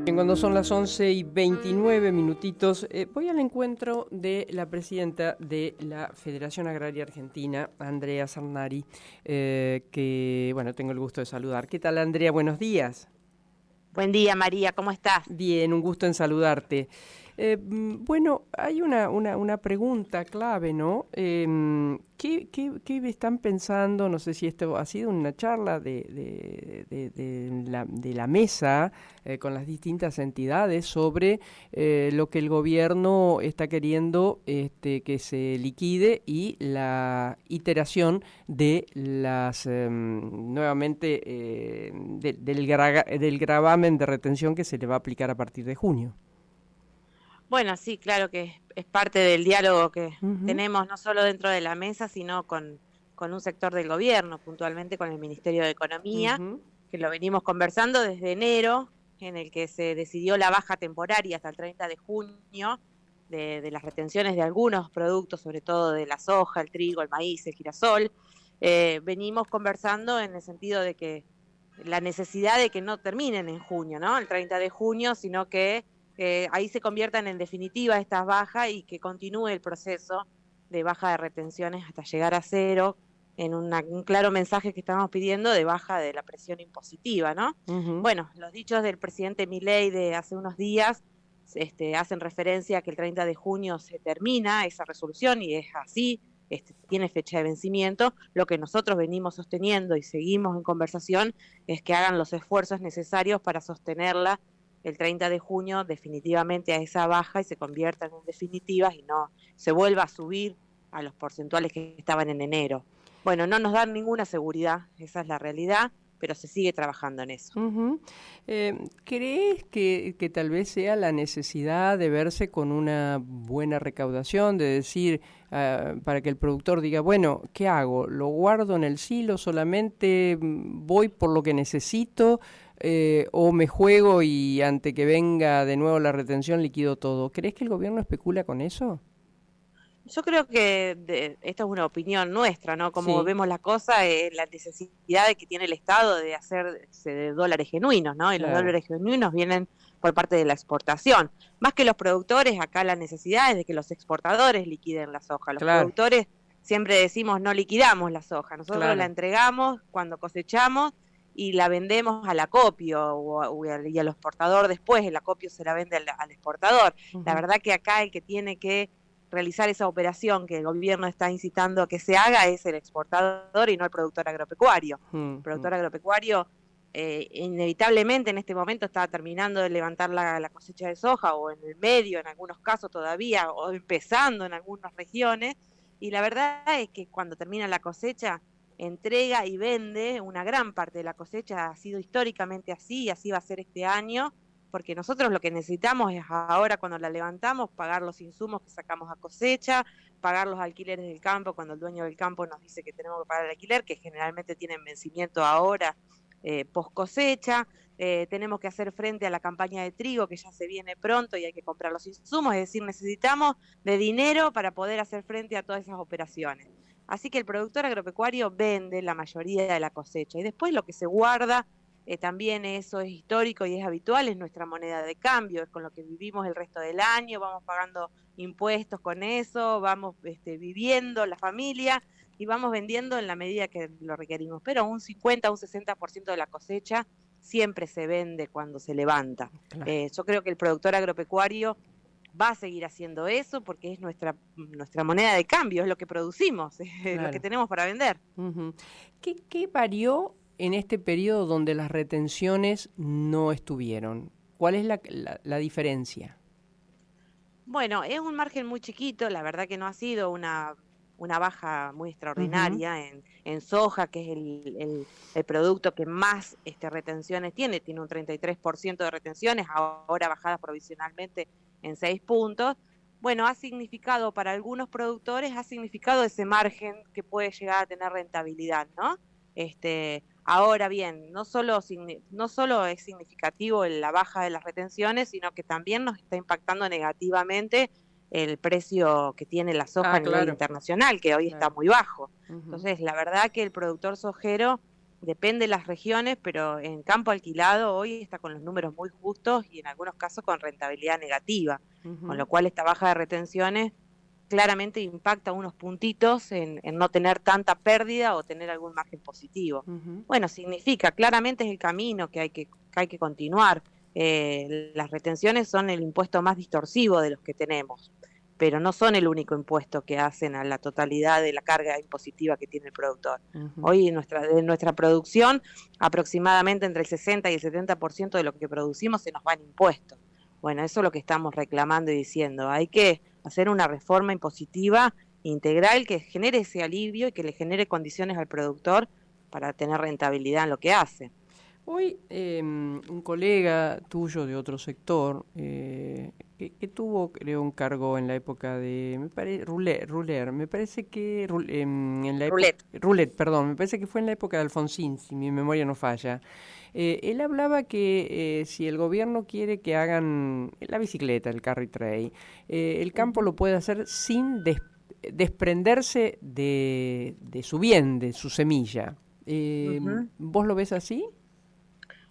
Bien, cuando son las 11:29, voy al encuentro de la presidenta de la Federación Agraria Argentina, Andrea Sarnari, que, bueno, tengo el gusto de saludar. ¿Qué tal, Andrea? Buenos días. Buen día, María, ¿cómo estás? Bien, un gusto en saludarte. Bueno, hay una pregunta clave, ¿no? ¿Qué están pensando? No sé si esto ha sido una charla de la mesa con las distintas entidades sobre lo que el gobierno está queriendo que se liquide y la iteración de las nuevamente del gravamen de retención que se le va a aplicar a partir de junio. Bueno, sí, claro que es parte del diálogo que Uh-huh. tenemos no solo dentro de la mesa, sino con un sector del gobierno, puntualmente con el Ministerio de Economía, Uh-huh. que lo venimos conversando desde enero, en el que se decidió la baja temporaria hasta el 30 de junio de las retenciones de algunos productos, sobre todo de la soja, el trigo, el maíz, el girasol. Venimos conversando en el sentido de que la necesidad de que no terminen en junio, ¿no? El 30 de junio, sino que ahí se conviertan en definitiva estas bajas y que continúe el proceso de baja de retenciones hasta llegar a cero, en un claro mensaje que estamos pidiendo de baja de la presión impositiva, ¿no? Uh-huh. Bueno, los dichos del presidente Milei de hace unos días hacen referencia a que el 30 de junio se termina esa resolución y es así, tiene fecha de vencimiento. Lo que nosotros venimos sosteniendo y seguimos en conversación es que hagan los esfuerzos necesarios para sostenerla el 30 de junio definitivamente a esa baja y se conviertan en definitivas y no se vuelva a subir a los porcentuales que estaban en enero. Bueno, no nos dan ninguna seguridad, esa es la realidad, pero se sigue trabajando en eso. Uh-huh. ¿Crees que tal vez sea la necesidad de verse con una buena recaudación, de decir, para que el productor diga, bueno, ¿qué hago? ¿Lo guardo en el silo, solamente voy por lo que necesito, o me juego y ante que venga de nuevo la retención liquido todo? ¿Crees que el gobierno especula con eso? Yo creo que esta es una opinión nuestra, ¿no? Como Sí, vemos la cosa, la necesidad de que tiene el Estado de hacerse de dólares genuinos, ¿no? Y los claro, dólares genuinos vienen por parte de la exportación. Más que los productores, acá la necesidad es de que los exportadores liquiden la soja. Los claro, productores siempre decimos no liquidamos la soja, nosotros la claro. entregamos cuando cosechamos y la vendemos al acopio y al exportador después, el acopio se la vende al exportador. La Uh-huh. verdad que acá el que tiene que realizar esa operación que el gobierno está incitando a que se haga es el exportador y no el productor agropecuario. El Uh-huh. productor agropecuario inevitablemente en este momento está terminando de levantar la cosecha de soja o en el medio en algunos casos todavía o empezando en algunas regiones y la verdad es que cuando termina la cosecha entrega y vende una gran parte de la cosecha, ha sido históricamente así y así va a ser este año, porque nosotros lo que necesitamos es ahora cuando la levantamos pagar los insumos que sacamos a cosecha, pagar los alquileres del campo cuando el dueño del campo nos dice que tenemos que pagar el alquiler, que generalmente tienen vencimiento ahora, post cosecha. Tenemos que hacer frente a la campaña de trigo que ya se viene pronto y hay que comprar los insumos, es decir, necesitamos de dinero para poder hacer frente a todas esas operaciones. Así que el productor agropecuario vende la mayoría de la cosecha y después lo que se guarda, también eso es histórico y es habitual, es nuestra moneda de cambio, es con lo que vivimos el resto del año, vamos pagando impuestos con eso, vamos viviendo la familia y vamos vendiendo en la medida que lo requerimos. Pero un 50, un 60% de la cosecha siempre se vende cuando se levanta. Claro. Yo creo que el productor agropecuario va a seguir haciendo eso porque es nuestra moneda de cambio, es lo que producimos, es lo que Claro. tenemos para vender. Uh-huh. ¿Qué varió en este periodo donde las retenciones no estuvieron? ¿Cuál es la diferencia? Bueno, es un margen muy chiquito, la verdad que no ha sido una baja muy Uh-huh. extraordinaria en soja, que es el producto que más retenciones tiene un 33% de retenciones, ahora bajadas provisionalmente en 6 puntos. Bueno, ha significado para algunos productores, ha significado ese margen que puede llegar a tener rentabilidad, ¿no? Ahora bien, no solo es significativo la baja de las retenciones, sino que también nos está impactando negativamente el precio que tiene la soja Ah, a nivel claro, internacional, que hoy está claro. muy bajo. Uh-huh. Entonces, la verdad que el productor sojero depende de las regiones, pero en campo alquilado hoy está con los números muy justos y en algunos casos con rentabilidad negativa, con lo cual esta baja de retenciones claramente impacta unos puntitos en no tener tanta pérdida o tener algún margen positivo. Bueno, significa, claramente es el camino que hay que continuar. Las retenciones son el impuesto más distorsivo de los que tenemos, pero no son el único impuesto que hacen a la totalidad de la carga impositiva que tiene el productor. Hoy de nuestra producción, aproximadamente entre el 60 y el 70% de lo que producimos se nos va en impuestos. Bueno, eso es lo que estamos reclamando y diciendo. Hay que hacer una reforma impositiva integral que genere ese alivio y que le genere condiciones al productor para tener rentabilidad en lo que hace. Hoy un colega tuyo de otro sector que tuvo, creo, un cargo en la época de, Ruller, me parece que en la Roulette, perdón, me parece que fue en la época de Alfonsín, si mi memoria no falla. Él hablaba que si el gobierno quiere que hagan la bicicleta, el carry tray, el campo lo puede hacer sin desprenderse de su bien, de su semilla. ¿Vos lo ves así?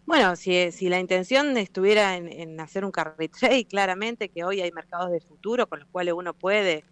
Bueno, si la intención estuviera en hacer un carry trade, claramente que hoy hay mercados de futuro con los cuales uno puede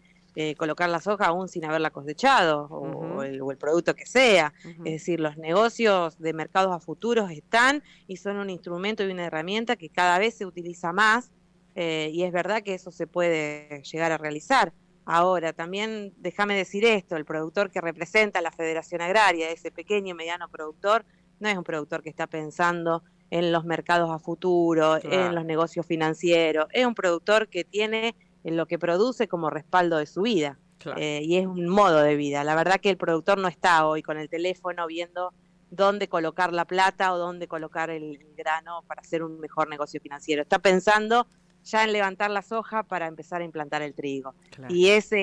colocar la soja aún sin haberla cosechado o el producto que sea. Es decir, los negocios de mercados a futuros están y son un instrumento y una herramienta que cada vez se utiliza más y es verdad que eso se puede llegar a realizar. Ahora, también déjame decir esto, el productor que representa a la Federación Agraria, ese pequeño y mediano productor, no es un productor que está pensando en los mercados a futuro, en los negocios financieros, es un productor que tiene lo que produce como respaldo de su vida y es un modo de vida. La verdad que el productor no está hoy con el teléfono viendo dónde colocar la plata o dónde colocar el grano para hacer un mejor negocio financiero. Está pensando ya en levantar la soja para empezar a implantar el trigo. Y esa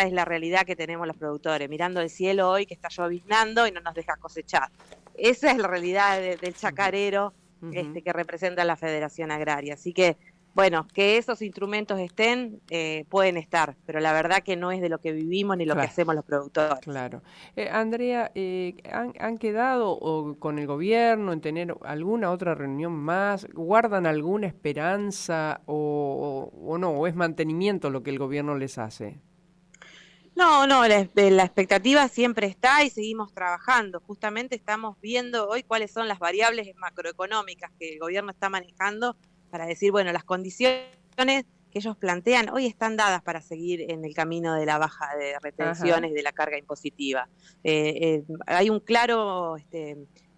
es la realidad que tenemos los productores, mirando el cielo hoy que está lloviznando y no nos deja cosechar. Esa es la realidad del chacarero que representa la Federación Agraria. Así que, bueno, que esos instrumentos estén, pueden estar, pero la verdad que no es de lo que vivimos ni lo que hacemos los productores. Claro. Andrea, ¿han quedado con el gobierno en tener alguna otra reunión más? ¿Guardan alguna esperanza o no? ¿O es mantenimiento lo que el gobierno les hace? No, la expectativa siempre está y seguimos trabajando. Justamente estamos viendo hoy cuáles son las variables macroeconómicas que el gobierno está manejando para decir, bueno, las condiciones que ellos plantean hoy están dadas para seguir en el camino de la baja de retenciones de la carga impositiva. Hay un claro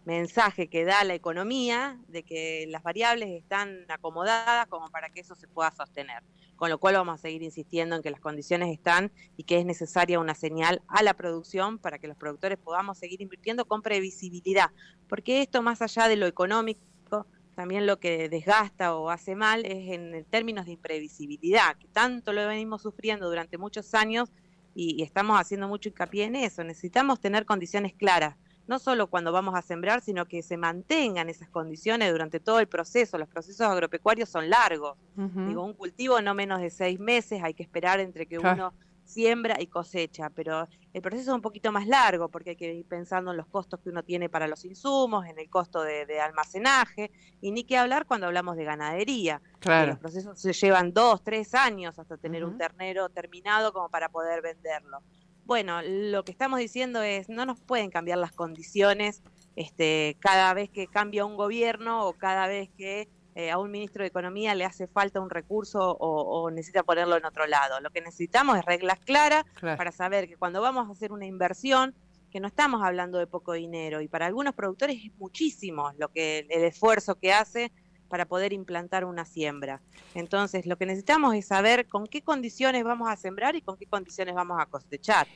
mensaje que da la economía de que las variables están acomodadas como para que eso se pueda sostener. Con lo cual vamos a seguir insistiendo en que las condiciones están y que es necesaria una señal a la producción para que los productores podamos seguir invirtiendo con previsibilidad. Porque esto, más allá de lo económico, también lo que desgasta o hace mal es en términos de imprevisibilidad, que tanto lo venimos sufriendo durante muchos años y estamos haciendo mucho hincapié en eso. Necesitamos tener condiciones claras, no solo cuando vamos a sembrar, sino que se mantengan esas condiciones durante todo el proceso. Los procesos agropecuarios son largos. Digo, un cultivo no menos de 6 meses, hay que esperar entre que uno siembra y cosecha, pero el proceso es un poquito más largo porque hay que ir pensando en los costos que uno tiene para los insumos, en el costo de almacenaje, y ni qué hablar cuando hablamos de ganadería. Los procesos se llevan 2, 3 años hasta tener un ternero terminado como para poder venderlo. Bueno, lo que estamos diciendo es, no nos pueden cambiar las condiciones cada vez que cambia un gobierno o cada vez que a un ministro de Economía le hace falta un recurso o necesita ponerlo en otro lado. Lo que necesitamos es reglas claras para saber que cuando vamos a hacer una inversión, que no estamos hablando de poco dinero, y para algunos productores es muchísimo el esfuerzo que hace para poder implantar una siembra. Entonces, lo que necesitamos es saber con qué condiciones vamos a sembrar y con qué condiciones vamos a cosechar.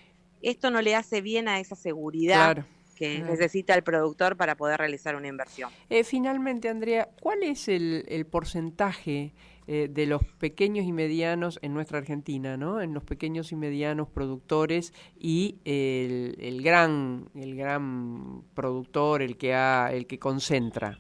Esto no le hace bien a esa seguridad que necesita el productor para poder realizar una inversión. Finalmente, Andrea, ¿cuál es el porcentaje de los pequeños y medianos en nuestra Argentina, ¿no? En los pequeños y medianos productores y el gran productor, el que concentra?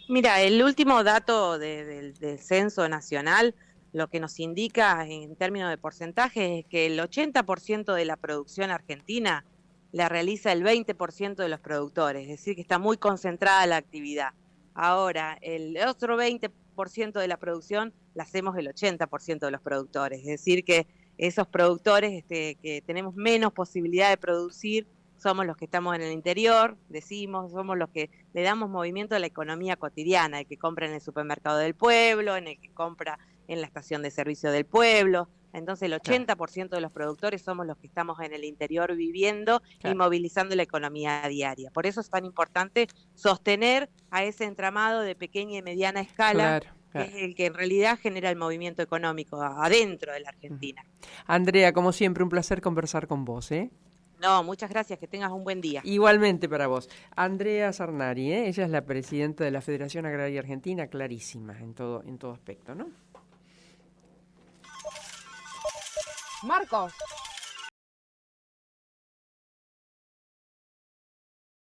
Mira, el último dato del Censo Nacional lo que nos indica en términos de porcentaje es que el 80% de la producción argentina la realiza el 20% de los productores, es decir, que está muy concentrada la actividad. Ahora, el otro 20% de la producción la hacemos el 80% de los productores, es decir, que esos productores que tenemos menos posibilidad de producir somos los que estamos en el interior, decimos, somos los que le damos movimiento a la economía cotidiana, el que compra en el supermercado del pueblo, en el que compra en la estación de servicio del pueblo. Entonces el 80% de los productores somos los que estamos en el interior viviendo y movilizando la economía diaria. Por eso es tan importante sostener a ese entramado de pequeña y mediana escala, que es el que en realidad genera el movimiento económico adentro de la Argentina. Andrea, como siempre, un placer conversar con vos, ¿eh? No, muchas gracias, que tengas un buen día. Igualmente para vos. Andrea Sarnari, ella es la presidenta de la Federación Agraria Argentina, clarísima en todo aspecto, ¿no? Marcos.